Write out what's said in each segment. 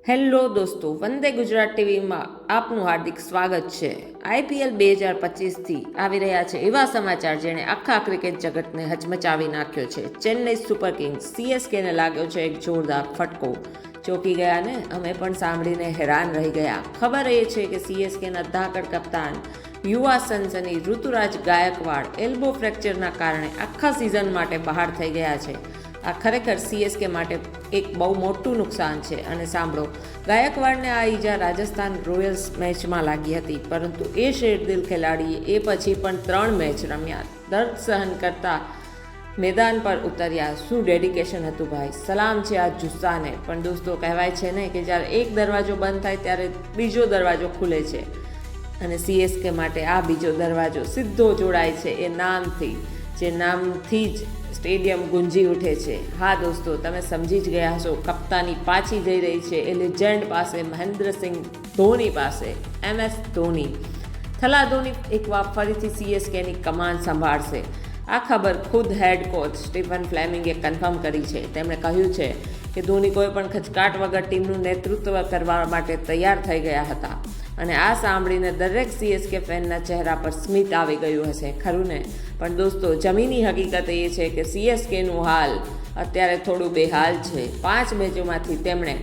Hello દોસ્તો, વંદે ગુજરાત ટીવીમાં આપનું હાર્દિક સ્વાગત છે। IPL 2025થી આવી રહ્યા છે એવા સમાચાર જેણે આખા ક્રિકેટ જગતને હચમચાવી નાખ્યો છે। ચેન્નઈ સુપર કિંગ્સ CSKને લાગ્યો છે એક જોરદાર ફટકો। ચોંકી ગયા ને? અમે પણ સાંભળીને હેરાન રહી ગયા। ખબર એ છે કે CSKના ધાકડ કપ્તાન યુવા સનસની ઋતુરાજ ગાયકવાડ એલ્બો ફ્રેક્ચરના કારણે આખા સિઝન માટે બહાર થઈ ગયા છે। આ ખરેખર CSK માટે એક બહુ મોટું નુકસાન છે। અને સાંભળો, ગાયકવાડને આ ઈજા રાજસ્થાન રોયલ્સ મેચમાં લાગી હતી, પરંતુ એ શેરદિલ ખેલાડીએ એ પછી પણ 3 મેચ રમ્યા, દર્દ સહન કરતા મેદાન પર ઉતર્યા। શું ડેડિકેશન હતું ભાઈ! સલામ છે આ જુસ્સાને। પણ દોસ્તો, કહેવાય છે ને કે જ્યારે એક દરવાજો બંધ થાય ત્યારે બીજો દરવાજો ખુલે છે, અને CSK માટે આ બીજો દરવાજો સીધો જોડાય છે એ નામથી, જે નામથી જ સ્ટેડિયમ ગુંજી ઉઠે છે। હા દોસ્તો, તમે સમજી જ ગયા હશો, કપ્તાની પાછી જઈ રહી છે એ લેજેન્ડ પાસે, મહેન્દ્રસિંહ ધોની પાસે, MS ધોની। થલા ધોની એકવાર ફરીથી CSKની કમાન સંભાળશે। આ ખબર ખુદ હેડ કોચ સ્ટીફન ફ્લેમિંગે કન્ફર્મ કરી છે। તેમણે કહ્યું છે કે ધોની કોઈ પણ ખચકાટ વગર ટીમનું નેતૃત્વ કરવા માટે તૈયાર થઈ ગયા હતા, અને આ સાંભળીને દરેક CSK ફેનના ચહેરા પર સ્મિત આવી ગયું હશે, ખરું ને? પણ દોસ્તો, જમીની હકીકત એ છે કે CSKનું હાલ અત્યારે થોડું બેહાલ છે। 5 મેચોમાંથી તેમણે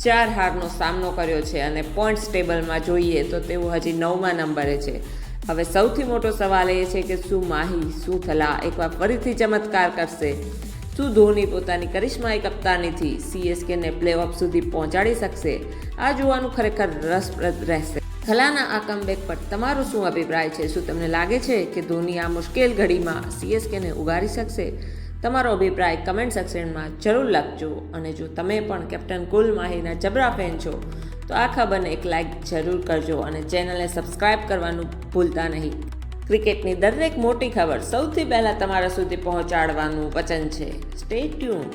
4 હારનો સામનો કર્યો છે, અને પોઈન્ટ્સ ટેબલમાં જોઈએ તો તેઓ હજી 9મા નંબરે છે। હવે સૌથી મોટો સવાલ એ છે કે શું માહી, શું થલા એકવાર ફરીથી ચમત્કાર કરશે? શું ધોની પોતાની કરિશ્માઈ કપ્તાનીથી CSKને પ્લેઓફ સુધી પહોંચાડી શકશે? આ જોવાનું ખરેખર રસપ્રદ રહેશે। થલાના આ કમબેક પર તમારો શું અભિપ્રાય છે? શું તમને લાગે છે કે ધોની આ મુશ્કેલ ઘડીમાં CSKને ઉગારી શકશે? તમારો અભિપ્રાય કમેન્ટ સેક્શનમાં જરૂર લખજો। અને જો તમે પણ કેપ્ટન કુલ માહીના જબરા ફેન છો તો આ ખબરને એક લાઇક જરૂર કરજો, અને ચેનલને સબસ્ક્રાઈબ કરવાનું ભૂલતા નહીં। ક્રિકેટની દરેક મોટી ખબર સૌથી પહેલાં તમારા સુધી પહોંચાડવાનું વચન છે। Stay tuned.